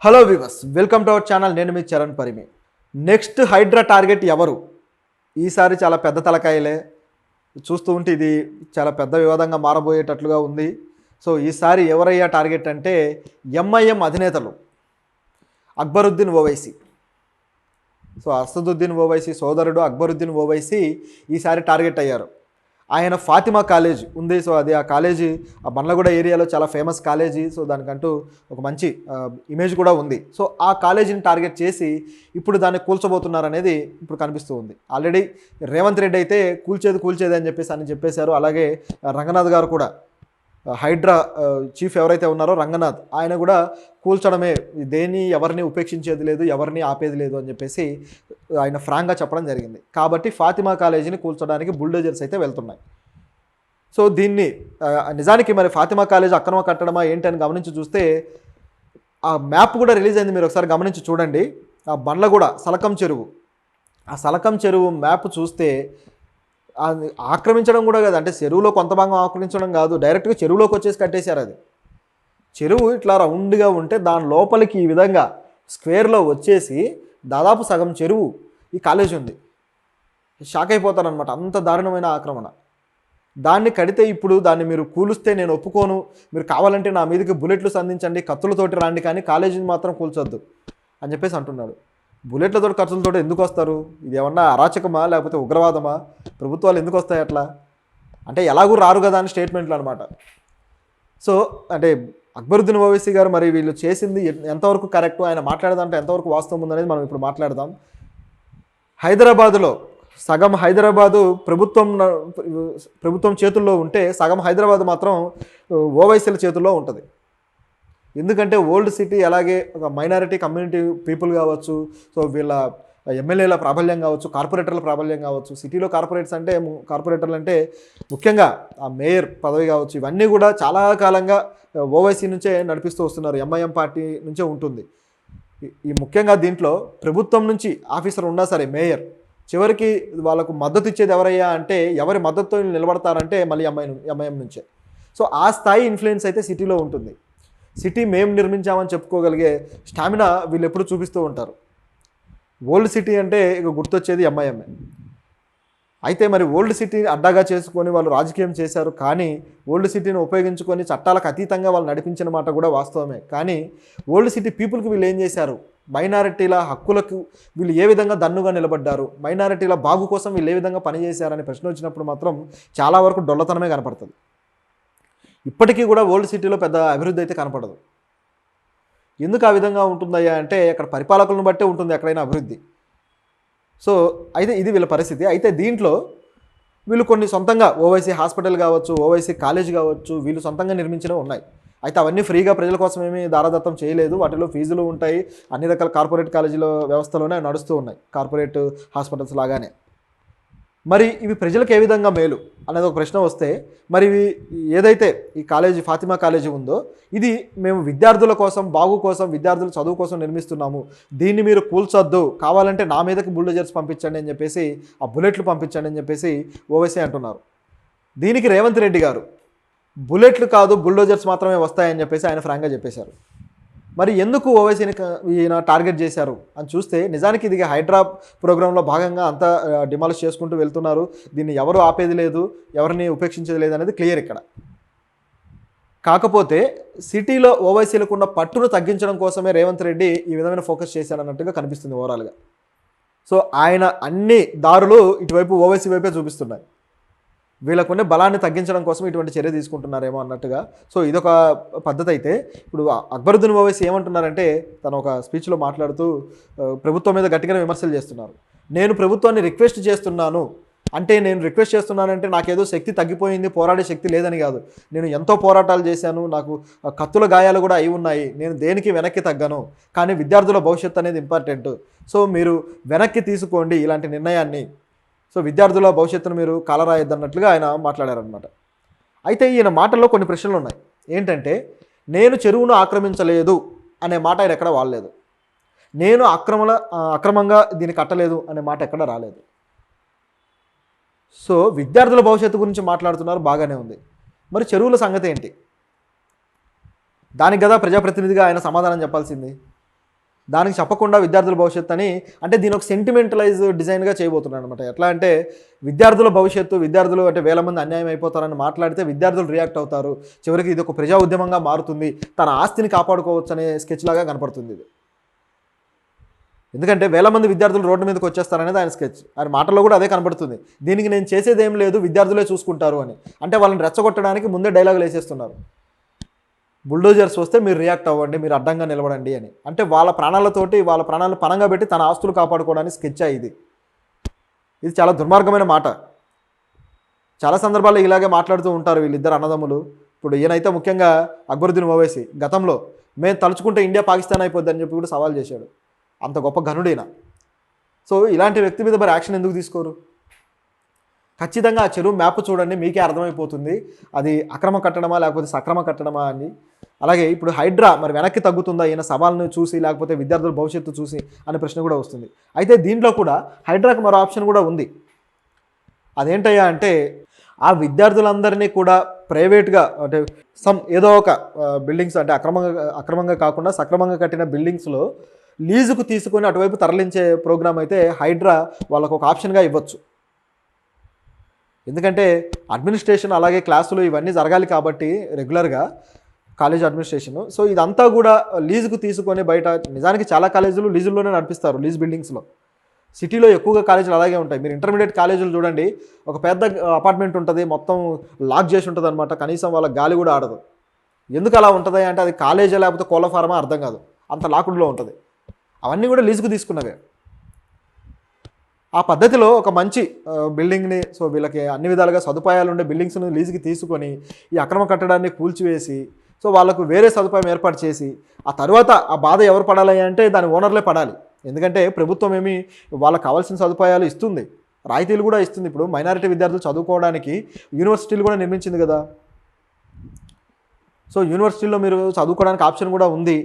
Hello viewers, welcome to our channel. నేను మీ Charan Parimi. Next Hydraa target ఎవరు? ఈసారి చాలా పెద్ద తలకాయలే. చూస్తూ ఉంటే ఇది చాలా పెద్ద వివాదంగా మారబోయేటట్లుగా ఉంది. సో ఈసారి ఎవరయ్యా టార్గెట్ అంటే ఎంఐఎం అధినేతలు అక్బరుద్దీన్ ఓవైసీ. సో అసదుద్దీన్ ఓవైసీ సోదరుడు అక్బరుద్దీన్ ఓవైసీ ఈసారి టార్గెట్ అయ్యారు. ఆయన ఫాతిమా కాలేజ్ ఉంది. సో అది ఆ కాలేజీ ఆ బండ్లగూడ ఏరియాలో చాలా ఫేమస్ కాలేజీ. సో దానికంటూ ఒక మంచి ఇమేజ్ కూడా ఉంది. సో ఆ కాలేజీని టార్గెట్ చేసి ఇప్పుడు దాన్ని కూల్చబోతున్నారనేది ఇప్పుడు కనిపిస్తూ ఉంది. ఆల్రెడీ రేవంత్ రెడ్డి అయితే కూల్చేది అని చెప్పేశారు. అలాగే రంగనాథ్ గారు కూడా, హైడ్రా చీఫ్ ఎవరైతే ఉన్నారో రంగనాథ్, ఆయన కూడా కూల్చడమే, ఎవరిని ఉపేక్షించేది లేదు, ఎవరిని ఆపేది లేదు అని చెప్పేసి ఆయన ఫ్రాంక్గా చెప్పడం జరిగింది. కాబట్టి ఫాతిమా కాలేజీని కూల్చడానికి బుల్డోజర్స్ అయితే వెళ్తున్నాయి. సో దీన్ని నిజానికి మరి ఫాతిమా కాలేజ్ అక్రమ కట్టడమా ఏంటి అని గమనించి చూస్తే ఆ మ్యాప్ కూడా రిలీజ్ అయింది. మీరు ఒకసారి గమనించి చూడండి. ఆ బండ్లగూడ సలకం చెరువు, ఆ సలకం చెరువు మ్యాప్ చూస్తే అది ఆక్రమించడం కూడా కాదు, అంటే చెరువులో కొంత భాగం ఆక్రమించడం కాదు, డైరెక్ట్గా చెరువులోకి వచ్చేసి కట్టేశారు. అది చెరువు ఇట్లా రౌండ్గా ఉంటే దాని లోపలికి ఈ విధంగా స్క్వేర్లో వచ్చేసి దాదాపు సగం చెరువు ఈ కాలేజ్ ఉంది. షాక్ అయిపోతారనమాట, అంత దారుణమైన ఆక్రమణ. దాన్ని కడితే ఇప్పుడు దాన్ని మీరు కూలుస్తే నేను ఒప్పుకోను, మీరు కావాలంటే నా మీదకి బుల్లెట్లు సంధించండి, కత్తులతోటి రాండి, కానీ కాలేజీని మాత్రం కూల్చొద్దు అని చెప్పేసి అంటున్నాడు. బుల్లెట్లతో ఖర్చులతో ఎందుకు వస్తారు? ఇది ఏమన్నా అరాచకమా లేకపోతే ఉగ్రవాదమా? ప్రభుత్వాలు ఎందుకు వస్తాయి అట్లా? అంటే ఎలాగూ రారు కదా అని స్టేట్మెంట్లు అనమాట. సో అంటే అక్బరుద్దీన్ ఓవైసీ గారు మరి వీళ్ళు చేసింది ఎంతవరకు కరెక్ట్, ఆయన మాట్లాడదంటే ఎంతవరకు వాస్తవం ఉందనేది మనం ఇప్పుడు మాట్లాడదాం. హైదరాబాదులో సగం హైదరాబాదు ప్రభుత్వం చేతుల్లో ఉంటే సగం హైదరాబాద్ మాత్రం ఓవైసీల చేతుల్లో ఉంటుంది. ఎందుకంటే ఓల్డ్ సిటీ, అలాగే ఒక మైనారిటీ కమ్యూనిటీ పీపుల్ కావచ్చు, సో వీళ్ళ ఎమ్మెల్యేల ప్రాబల్యం కావచ్చు, కార్పొరేటర్ల ప్రాబల్యం కావచ్చు. సిటీలో కార్పొరేటర్లు అంటే ముఖ్యంగా ఆ మేయర్ పదవి కావచ్చు, ఇవన్నీ కూడా చాలా కాలంగా ఓవైసీ నుంచే నడిపిస్తూ వస్తున్నారు. ఎంఐఎం పార్టీ నుంచే ఉంటుంది. ఈ ముఖ్యంగా దీంట్లో ప్రభుత్వం నుంచి ఆఫీసర్ ఉన్నా సరే, మేయర్ చివరికి వాళ్ళకు మద్దతు ఇచ్చేది ఎవరయ్యా అంటే, ఎవరి మద్దతుతో నిలబడతారంటే మళ్ళీ ఎంఐఎం నుంచే. సో ఆ స్థాయి ఇన్ఫ్లుయెన్స్ అయితే సిటీలో ఉంటుంది. సిటీ మేము నిర్మించామని చెప్పుకోగలిగే స్టామినా వీళ్ళు ఎప్పుడు చూపిస్తూ ఉంటారు. ఓల్డ్ సిటీ అంటే ఇక గుర్తొచ్చేది ఎంఐఎంఏ. అయితే మరి ఓల్డ్ సిటీని అడ్డాగా చేసుకొని వాళ్ళు రాజకీయం చేశారు, కానీ ఓల్డ్ సిటీని ఉపయోగించుకొని చట్టాలకు అతీతంగా వాళ్ళు నడిపించిన మాట కూడా వాస్తవమే. కానీ ఓల్డ్ సిటీ పీపుల్కి వీళ్ళు ఏం చేశారు? మైనారిటీల హక్కులకు వీళ్ళు ఏ విధంగా దన్నుగా నిలబడ్డారు, మైనారిటీల బాగు కోసం వీళ్ళు ఏ విధంగా పనిచేశారని ప్రశ్న వచ్చినప్పుడు మాత్రం చాలా వరకు డొల్లతనమే కనపడుతుంది. ఇప్పటికీ కూడా ఓల్డ్ సిటీలో పెద్ద అభివృద్ధి అయితే కనపడదు. ఎందుకు ఆ విధంగా ఉంటుందయ్యా అంటే, అక్కడ పరిపాలకులను బట్టే ఉంటుంది ఎక్కడైనా అభివృద్ధి. సో అయితే ఇది వీళ్ళ పరిస్థితి. అయితే దీంట్లో వీళ్ళు కొన్ని సొంతంగా ఓవైసీ హాస్పిటల్ కావచ్చు, ఓవైసీ కాలేజ్ కావచ్చు, వీళ్ళు సొంతంగా నిర్మించినవి ఉన్నాయి. అయితే అవన్నీ ఫ్రీగా ప్రజల కోసం ఏమీ దారాదత్తం చేయలేదు. వాటిలో ఫీజులు ఉంటాయి. అన్ని రకాల కార్పొరేట్ కాలేజీల వ్యవస్థలోనే నడుస్తూ ఉన్నాయి, కార్పొరేట్ హాస్పిటల్స్ లాగానే. మరి ఇవి ప్రజలకు ఏ విధంగా మేలు అనేది ఒక ప్రశ్న వస్తే, మరి ఏదైతే ఈ కాలేజీ ఫాతిమా కాలేజీ ఉందో, ఇది మేము విద్యార్థుల కోసం, బాగు కోసం, విద్యార్థుల చదువు కోసం నిర్మిస్తున్నాము, దీన్ని మీరు కూల్చొద్దు, కావాలంటే నా మీదకి బుల్డోజర్స్ పంపించండి అని చెప్పేసి, ఆ బుల్లెట్లు పంపించండి అని చెప్పేసి ఓవైసీ అంటున్నారు. దీనికి రేవంత్ రెడ్డి గారు బుల్లెట్లు కాదు బుల్డోజర్స్ మాత్రమే వస్తాయని చెప్పేసి ఆయన ఫ్రాంక్గా చెప్పేశారు. మరి ఎందుకు ఓవైసీని ఈయన టార్గెట్ చేశారు అని చూస్తే, నిజానికి ఇది హైడ్రా ప్రోగ్రాంలో భాగంగా అంతా డిమాలిష్ చేసుకుంటూ వెళ్తున్నారు. దీన్ని ఎవరు ఆపేది లేదు, ఎవరిని ఉపేక్షించేది లేదు అనేది క్లియర్ ఇక్కడ. కాకపోతే సిటీలో ఓవైసీలకు ఉన్న పట్టును తగ్గించడం కోసమే రేవంత్ రెడ్డి ఈ విధమైన ఫోకస్ చేశాడన్నట్టుగా కనిపిస్తుంది ఓవరాల్గా. సో ఆయన అన్ని దారులు ఇటువైపు ఓవైసీ వైపే చూపిస్తున్నాయి. వీళ్ళకున్న బలాన్ని తగ్గించడం కోసం ఇటువంటి చర్య తీసుకుంటున్నారేమో అన్నట్టుగా. సో ఇదొక పద్ధతి. అయితే ఇప్పుడు అక్బరుద్దీన్ ఓవైసీ ఏమంటున్నారంటే, తను ఒక స్పీచ్లో మాట్లాడుతూ ప్రభుత్వం మీద గట్టిగానే విమర్శలు చేస్తున్నారు. నేను ప్రభుత్వాన్ని రిక్వెస్ట్ చేస్తున్నాను అంటే, నేను రిక్వెస్ట్ చేస్తున్నానంటే నాకేదో శక్తి తగ్గిపోయింది, పోరాడే శక్తి లేదని కాదు. నేను ఎంతో పోరాటాలు చేశాను, నాకు కత్తుల గాయాలు కూడా అయి ఉన్నాయి, నేను దేనికి వెనక్కి తగ్గను, కానీ విద్యార్థుల భవిష్యత్తు అనేది ఇంపార్టెంట్. సో మీరు వెనక్కి తీసుకోండి ఇలాంటి నిర్ణయాన్ని, సో విద్యార్థుల భవిష్యత్తును మీరు కాలరాయొద్దన్నట్లుగా ఆయన మాట్లాడారనమాట. అయితే ఈయన మాటల్లో కొన్ని ప్రశ్నలు ఉన్నాయి. ఏంటంటే, నేను చెరువును ఆక్రమించలేదు అనే మాట ఆయన ఎక్కడ వాడలేదు. నేను అక్రమంగా దీన్ని కట్టలేదు అనే మాట ఎక్కడ రాలేదు. సో విద్యార్థుల భవిష్యత్తు గురించి మాట్లాడుతున్నారు, బాగానే ఉంది. మరి చెరువుల సంగతి ఏంటి? దానికి కదా ప్రజాప్రతినిధిగా ఆయన సమాధానం చెప్పాల్సింది. దానికి చెప్పకుండా విద్యార్థుల భవిష్యత్తు అని, అంటే దీని ఒక సెంటిమెంటలైజ్ డిజైన్గా చేయబోతున్నాడు అనమాట. ఎట్లా అంటే విద్యార్థుల భవిష్యత్తు, విద్యార్థులు అంటే వేల మంది అన్యాయం అయిపోతారని మాట్లాడితే విద్యార్థులు రియాక్ట్ అవుతారు, చివరికి ఇది ఒక ప్రజా ఉద్యమంగా మారుతుంది, తన ఆస్తిని కాపాడుకోవచ్చు అనే స్కెచ్ లాగా కనపడుతుంది ఇది. ఎందుకంటే వేల మంది విద్యార్థులు రోడ్డు మీదకి వచ్చేస్తారనేది ఆయన స్కెచ్. ఆయన మాటల్లో కూడా అదే కనబడుతుంది. దీనికి నేను చేసేది ఏం లేదు, విద్యార్థులే చూసుకుంటారు అని. అంటే వాళ్ళని రెచ్చగొట్టడానికి ముందే డైలాగులు వేసేస్తున్నారు. బుల్డోజర్స్ వస్తే మీరు రియాక్ట్ అవ్వండి, మీరు అడ్డంగా నిలబడండి అని. అంటే వాళ్ళ ప్రాణాలతోటి, వాళ్ళ ప్రాణాలను పణంగా పెట్టి తన ఆస్తులు కాపాడుకోవడానికి స్కెచ్ ఇది. ఇది చాలా దుర్మార్గమైన మాట. చాలా సందర్భాల్లో ఇలాగే మాట్లాడుతూ ఉంటారు వీళ్ళిద్దరు అన్నదమ్ములు. ఇప్పుడు ఈయనైతే ముఖ్యంగా అక్బరుద్దీన్ ఓవైసీ గతంలో మేము తలుచుకుంటే ఇండియా పాకిస్తాన్ అయిపోద్ది అని చెప్పి కూడా సవాల్ చేశాడు. అంత గొప్ప ఘనుడైన. సో ఇలాంటి వ్యక్తి మీద మరి యాక్షన్ ఎందుకు తీసుకోరు? ఖచ్చితంగా ఆ చెరువు మ్యాప్ చూడండి, మీకే అర్థమైపోతుంది అది అక్రమ కట్టడమా లేకపోతే సక్రమ కట్టడమా అని. అలాగే ఇప్పుడు హైడ్రా మరి వెనక్కి తగ్గుతుందా ఈయన సవాల్ను చూసి, లేకపోతే విద్యార్థుల భవిష్యత్తు చూసి అనే ప్రశ్న కూడా వస్తుంది. అయితే దీంట్లో కూడా హైడ్రాకి మరో ఆప్షన్ కూడా ఉంది. అదేంటయ్యా అంటే ఆ విద్యార్థులందరినీ కూడా ప్రైవేట్గా అంటే ఏదో ఒక బిల్డింగ్స్ అంటే అక్రమంగా కాకుండా సక్రమంగా కట్టిన బిల్డింగ్స్లో లీజుకు తీసుకొని అటువైపు తరలించే ప్రోగ్రామ్ అయితే హైడ్రా వాళ్ళకు ఒక ఆప్షన్గా ఇవ్వచ్చు. ఎందుకంటే అడ్మినిస్ట్రేషన్ అలాగే క్లాసులు ఇవన్నీ జరగాలి కాబట్టి రెగ్యులర్గా కాలేజ్ అడ్మినిస్ట్రేషన్. సో ఇదంతా కూడా లీజుకు తీసుకొని బయట, నిజానికి చాలా కాలేజీలు లీజుల్లోనే నడిపిస్తారు, లీజ్ బిల్డింగ్స్లో. సిటీలో ఎక్కువగా కాలేజీలు అలాగే ఉంటాయి. మీరు ఇంటర్మీడియట్ కాలేజీలు చూడండి, ఒక పెద్ద అపార్ట్మెంట్ ఉంటుంది, మొత్తం లాక్ చేసి ఉంటుంది అనమాట, కనీసం వాళ్ళకి గాలి కూడా ఆడదు. ఎందుకు అలా ఉంటుంది అంటే అది కాలేజా లేకపోతే కోళ్ళ ఫారమా అర్థం కాదు, అంత లాకుడ్లో ఉంటుంది. అవన్నీ కూడా లీజుకు తీసుకున్నవే. ఆ పద్ధతిలో ఒక మంచి బిల్డింగ్ని, సో వీళ్ళకి అన్ని విధాలుగా సదుపాయాలు ఉండే బిల్డింగ్స్ని లీజుకి తీసుకొని ఈ అక్రమ కట్టడాన్ని కూల్చివేసి, సో వాళ్ళకు వేరే సదుపాయం ఏర్పాటు చేసి, ఆ తర్వాత ఆ బాధ ఎవరు పడాలి అంటే దాని ఓనర్లే పడాలి. ఎందుకంటే ప్రభుత్వం ఏమి వాళ్ళకి కావాల్సిన సదుపాయాలు ఇస్తుంది, రాయితీలు కూడా ఇస్తుంది. ఇప్పుడు మైనారిటీ విద్యార్థులు చదువుకోవడానికి యూనివర్సిటీలు కూడా నిర్మించింది కదా. సో యూనివర్సిటీల్లో మీరు చదువుకోవడానికి ఆప్షన్ కూడా ఉంది.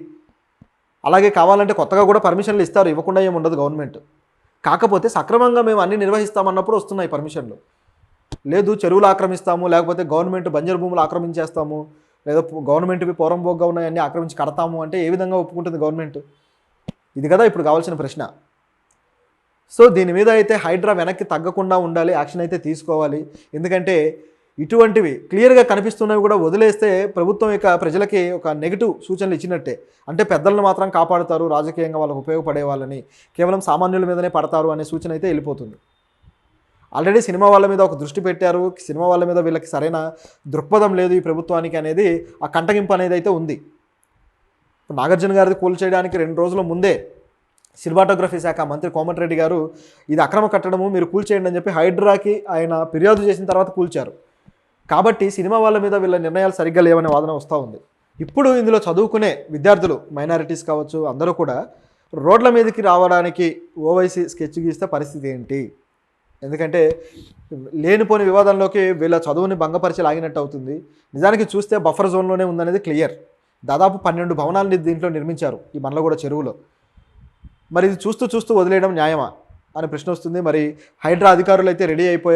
అలాగే కావాలంటే కొత్తగా కూడా పర్మిషన్లు ఇస్తారు, ఇవ్వకుండా ఏమి ఉండదు గవర్నమెంట్. కాకపోతే సక్రమంగా మేము అన్ని నిర్వహిస్తామన్నప్పుడు వస్తున్నాయి పర్మిషన్లు. లేదు చెరువులు ఆక్రమిస్తాము, లేకపోతే గవర్నమెంట్ బంజరు భూములు ఆక్రమించేస్తాము, లేదా గవర్నమెంట్వి పోరంబోగ్గా ఉన్నాయన్నీ ఆక్రమించి కడతాము అంటే ఏ విధంగా ఒప్పుకుంటుంది గవర్నమెంట్? ఇది కదా ఇప్పుడు కావాల్సిన ప్రశ్న. సో దీని మీద అయితే హైడ్రా వెనక్కి తగ్గకుండా ఉండాలి, యాక్షన్ అయితే తీసుకోవాలి. ఎందుకంటే ఇటువంటివి క్లియర్గా కనిపిస్తున్నవి కూడా వదిలేస్తే ప్రభుత్వం ఇక ప్రజలకి ఒక నెగిటివ్ సూచనలు ఇచ్చినట్టే. అంటే పెద్దలను మాత్రం కాపాడుతారు, రాజకీయంగా వాళ్ళకు ఉపయోగపడే వాళ్ళని, కేవలం సామాన్యుల మీదనే పడతారు అనే సూచన అయితే వెళ్ళిపోతుంది. ఆల్రెడీ సినిమా వాళ్ళ మీద ఒక దృష్టి పెట్టారు, సినిమా వాళ్ళ మీద వీళ్ళకి సరైన దృక్పథం లేదు ఈ ప్రభుత్వానికి అనేది, ఆ కంటగింపు అనేది అయితే ఉంది. నాగార్జున గారిది కూల్చేయడానికి 2 రోజుల ముందే సినిమాటోగ్రఫీ శాఖ మంత్రి కోమటిరెడ్డి గారు ఇది అక్రమ కట్టడము, మీరు కూల్చేయండి అని చెప్పి హైడ్రాకి ఆయన ఫిర్యాదు చేసిన తర్వాత కూల్చారు. కాబట్టి సినిమా వాళ్ళ మీద వీళ్ళ నిర్ణయాలు సరిగ్గా లేవనే వాదన వస్తూ ఉంది. ఇప్పుడు ఇందులో చదువుకునే విద్యార్థులు, మైనారిటీస్ కావచ్చు, అందరూ కూడా రోడ్ల మీదకి రావడానికి ఓవైసీ స్కెచ్ గీస్తే పరిస్థితి ఏంటి? ఎందుకంటే లేనిపోని వివాదంలోకి వీళ్ళ చదువుని భంగపరిచి లాగినట్టు అవుతుంది. నిజానికి చూస్తే బఫర్ జోన్లోనే ఉందనేది క్లియర్. దాదాపు 12 భవనాలని దీంట్లో నిర్మించారు ఈ బండ్లగూడ చెరువులో. మరి ఇది చూస్తూ వదిలేయడం న్యాయమా అనే ప్రశ్న వస్తుంది. మరి హైడ్రా అధికారులు అయితే రెడీ అయిపోయారు.